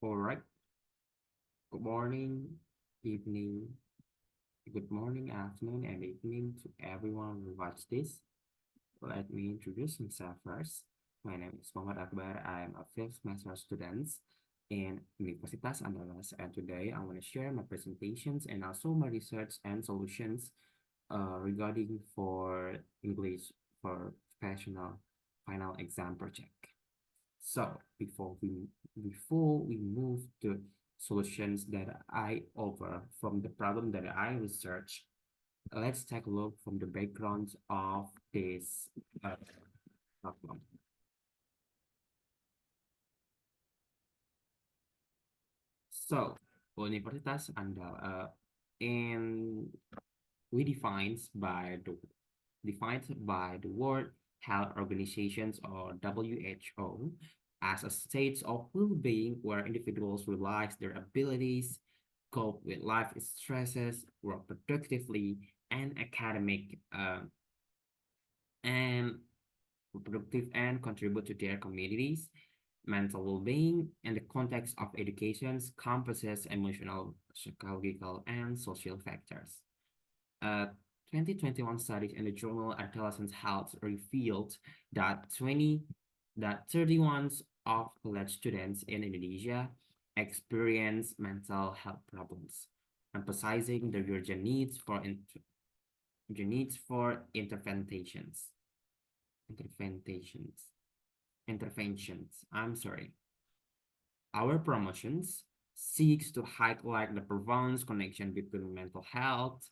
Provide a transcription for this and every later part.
All right. Good morning, evening, good morning, afternoon, and evening to everyone who watch this. Let me introduce myself first. My name is Muhammad Akbar. I am a fifth semester student in Universitas Andalas, and today I want to share my presentations and also my research and solutions regarding for English for professional final exam project. So before we move to solutions that I offer from the problem that I research, let's take a look from the background of this problem. So Universitas Andal and we defined by the World Health Organizations or WHO as a state of well-being where individuals realize their abilities, cope with life stresses, work productively, and and productive and contribute to their communities. Mental well-being in the context of education encompasses emotional, psychological, and social factors. A 2021 study in the journal Adolescent Health revealed that 31 of college students in Indonesia experience mental health problems, emphasizing the urgent needs for interventions, interventions. I'm sorry. Our promotions seeks to highlight the profound connection between mental health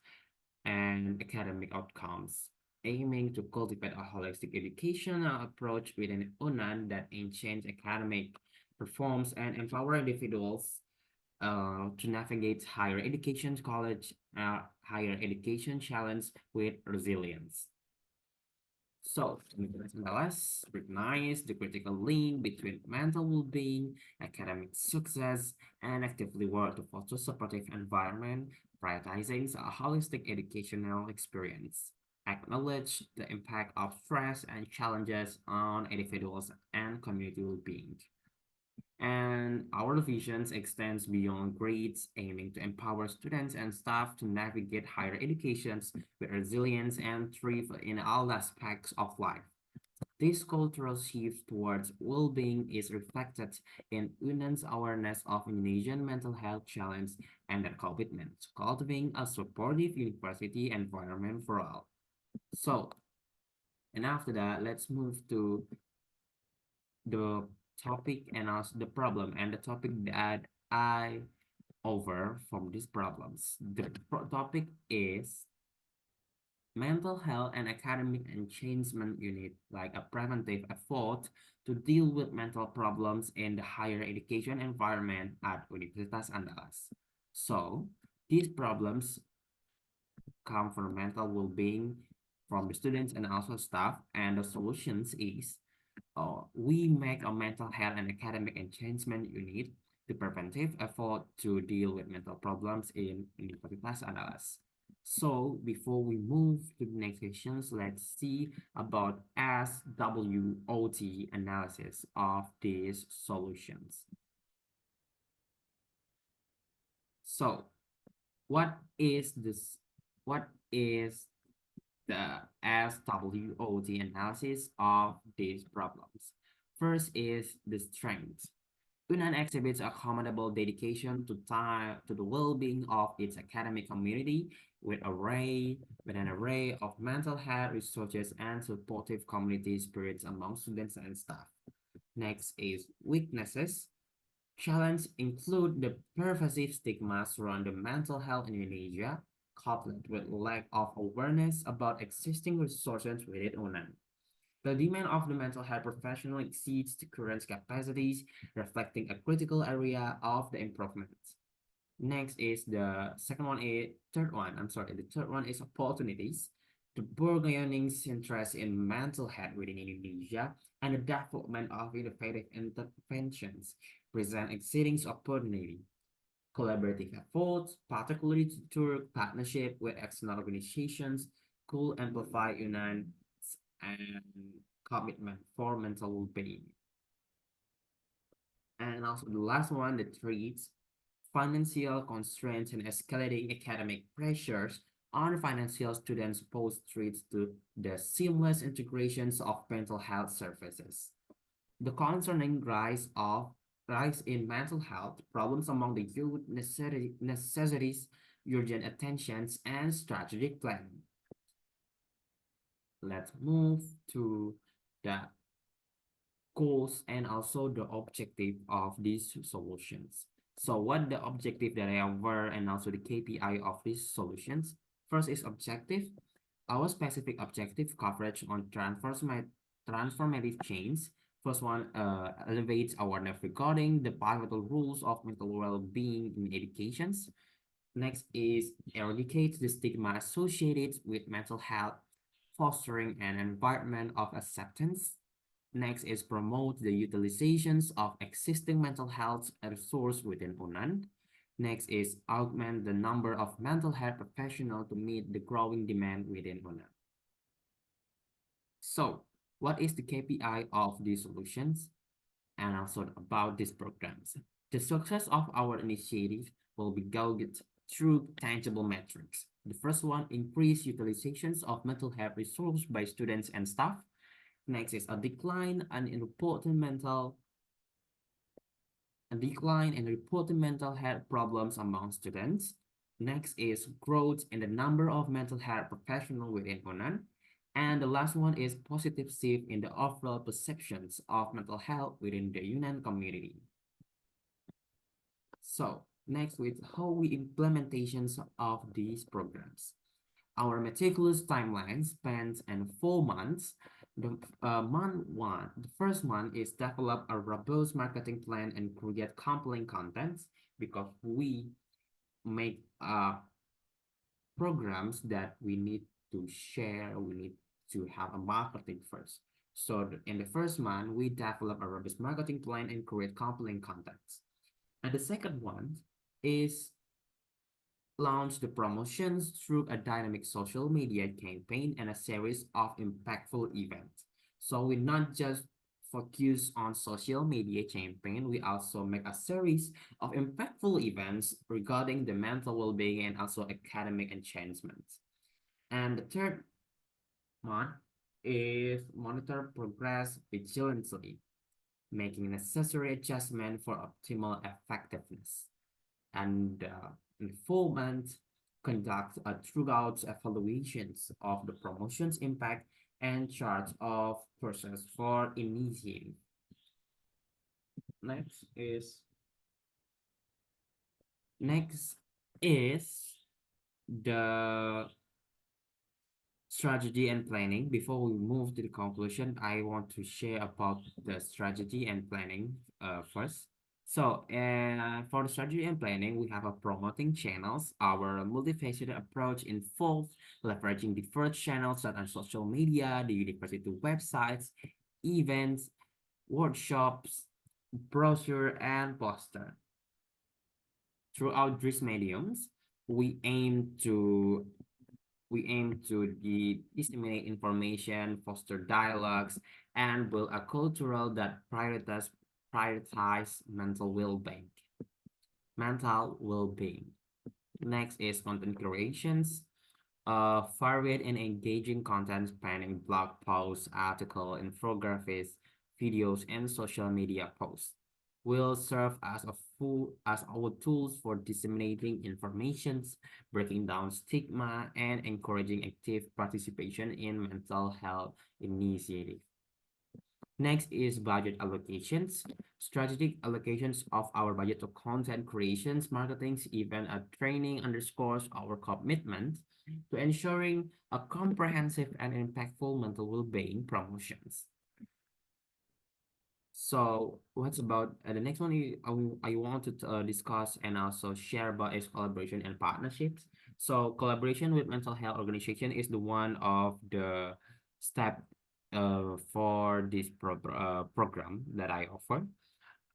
and academic outcomes, aiming to cultivate a holistic educational approach within UNAN that enhance academic performance and empower individuals to navigate higher education challenge with resilience. So, Andalas recognize the critical link between mental well-being, academic success, and actively work to foster supportive environment, prioritizing a holistic educational experience. Acknowledge the impact of stress and challenges on individuals and community well-being. And our vision extends beyond grades, aiming to empower students and staff to navigate higher educations with resilience and thrive in all aspects of life. This cultural shift towards well-being is reflected in UNAN's awareness of Indonesian mental health challenge and their commitment to cultivating a supportive university environment for all. So, and after that, let's move to the topic and also the problem and the topic that I over from these problems. The topic is mental health and academic enhancement unit, like a preventive effort to deal with mental problems in the higher education environment at Universitas Andalas. So these problems come from mental well-being from the students and also staff, and the solutions is we make a mental health and academic enhancement unit to preventive effort to deal with mental problems in Universitas Andalas. So before we move to the next questions, let's see about SWOT analysis of these solutions. So what is this? What is the SWOT analysis of these problems? First is the strength. UNAN exhibits a commendable dedication to the well-being of its academic community with an array of mental health resources and supportive community spirits among students and staff. Next is weaknesses. Challenges include the pervasive stigma surrounding mental health in Indonesia, coupled with lack of awareness about existing resources within UNAN. The demand of the mental health professional exceeds the current capacities, reflecting a critical area of the improvement. Next is the third one is opportunities. The bargaining interest in mental health within Indonesia and the development of innovative interventions present exciting opportunity. Collaborative efforts, particularly through partnership with external organizations, could amplify UNAN's and commitment for mental well-being. And also the last one, the threats, financial constraints and escalating academic pressures on financial students pose threats to the seamless integrations of mental health services. The concerning rise in mental health problems among the youth necessitates urgent attentions and strategic planning. Let's move to the goals and also the objective of these solutions. So what the objective that I were and also the KPI of these solutions. First is objective. Our specific objective coverage on transformative change. First one elevates awareness regarding the pivotal rules of mental well-being in educations. Next is eradicates the stigma associated with mental health, fostering an environment of acceptance. Next is promote the utilizations of existing mental health resources within UNAN. Next is augment the number of mental health professionals to meet the growing demand within UNAN. So, what is the KPI of these solutions and also about these programs? The success of our initiative will be gauged through tangible metrics. The first one, increase utilizations of mental health resources by students and staff. Next is a decline in reported mental health problems among students. Next is growth in the number of mental health professionals within UNAN. And the last one is positive shift in the overall perceptions of mental health within the UNAN community. So next with how we implementations of these programs. Our meticulous timeline spans and 4 months. The first one is develop a robust marketing plan and create compelling contents because we make programs that we need to share, we need to have a marketing first. So in the first month, we develop a robust marketing plan and create compelling contents. And the second one is launch the promotions through a dynamic social media campaign and a series of impactful events. So we not just focus on social media campaign, we also make a series of impactful events regarding the mental well-being and also academic enhancements. And the third one is monitor progress vigilantly, making necessary adjustment for optimal effectiveness. And in 4 months, conduct a throughout evaluations of the promotion's impact and chart of process for initiating. Next is next is the strategy and planning. Before we move to the conclusion, I want to share about the strategy and planning first. So, for the strategy and planning, we have a promoting channels. Our multifaceted approach involves leveraging different channels such as social media, the university websites, events, workshops, brochure, and poster. Throughout these mediums, we aim to disseminate information, foster dialogues, and build a cultural that prioritize mental well-being. Next is content creations. Varied and engaging content spanning blog posts, article, infographics, videos, and social media posts will serve as our tools for disseminating informations, breaking down stigma, and encouraging active participation in mental health initiatives. Next is budget allocations. Strategic allocations of our budget to content creations, marketing, event, and training underscores our commitment to ensuring a comprehensive and impactful mental well-being promotions. So what's about the next one I want to discuss and also share about is collaboration and partnerships. So collaboration with mental health organization is the one of the step for this program that I offer.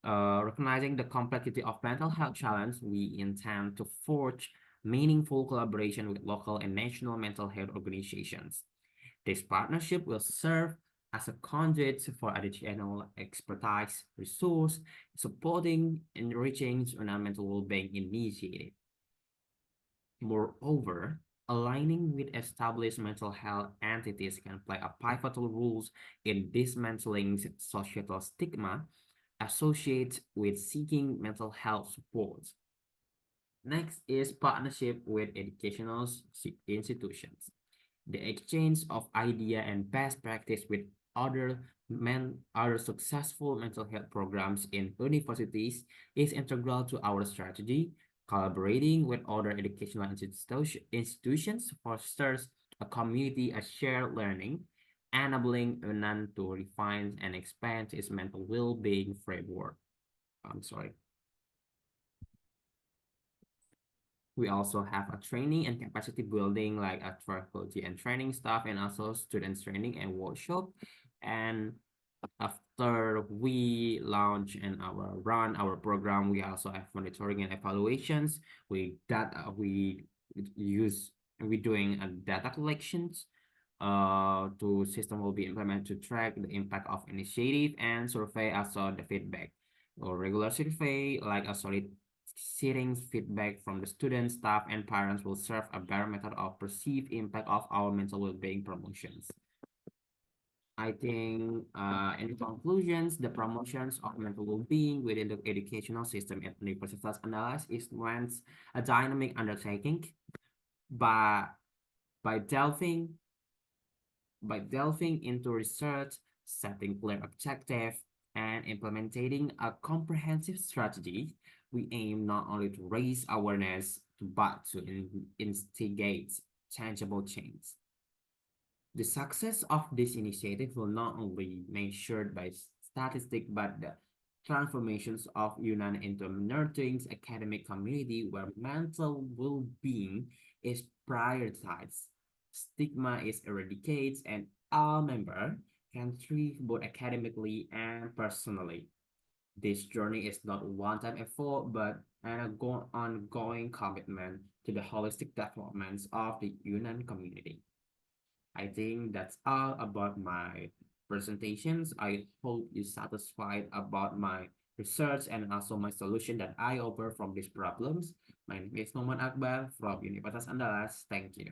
Recognizing the complexity of mental health challenge, we intend to forge meaningful collaboration with local and national mental health organizations. This partnership will serve as a conduit for additional expertise, resource, supporting, enriching environmental well-being initiative. Moreover, aligning with established mental health entities can play a pivotal role in dismantling societal stigma associated with seeking mental health support. Next is partnership with educational institutions. The exchange of idea and best practice with other successful mental health programs in universities is integral to our strategy. Collaborating with other educational institutions fosters a community of shared learning, enabling UNAN to refine and expand its mental well-being framework. I'm sorry. We also have a training and capacity building like a faculty and training staff and also students training and workshop. And after we launch and our run our program, we also have monitoring and evaluations. We doing a data collections to system will be implemented to track the impact of initiative and survey also the feedback or regular survey like a solid settings feedback from the students, staff, and parents will serve a better method of perceived impact of our mental well-being promotions. I think in conclusions, the promotions of mental well-being within the educational system at Universitas Andalas is once a dynamic undertaking by by delving by delving into research, setting clear objectives, and implementing a comprehensive strategy, we aim not only to raise awareness, but to instigate tangible change. The success of this initiative will not only be measured by statistics, but the transformations of Yunnan into a nurturing academic community where mental well-being is prioritized, stigma is eradicated, and all members can thrive both academically and personally. This journey is not a one-time effort, but an ongoing commitment to the holistic development of the Yunnan community. I think that's all about my presentations. I hope you're satisfied about my research and also my solution that I offer from these problems. My name is Akbar from Universitas Andalas. Thank you.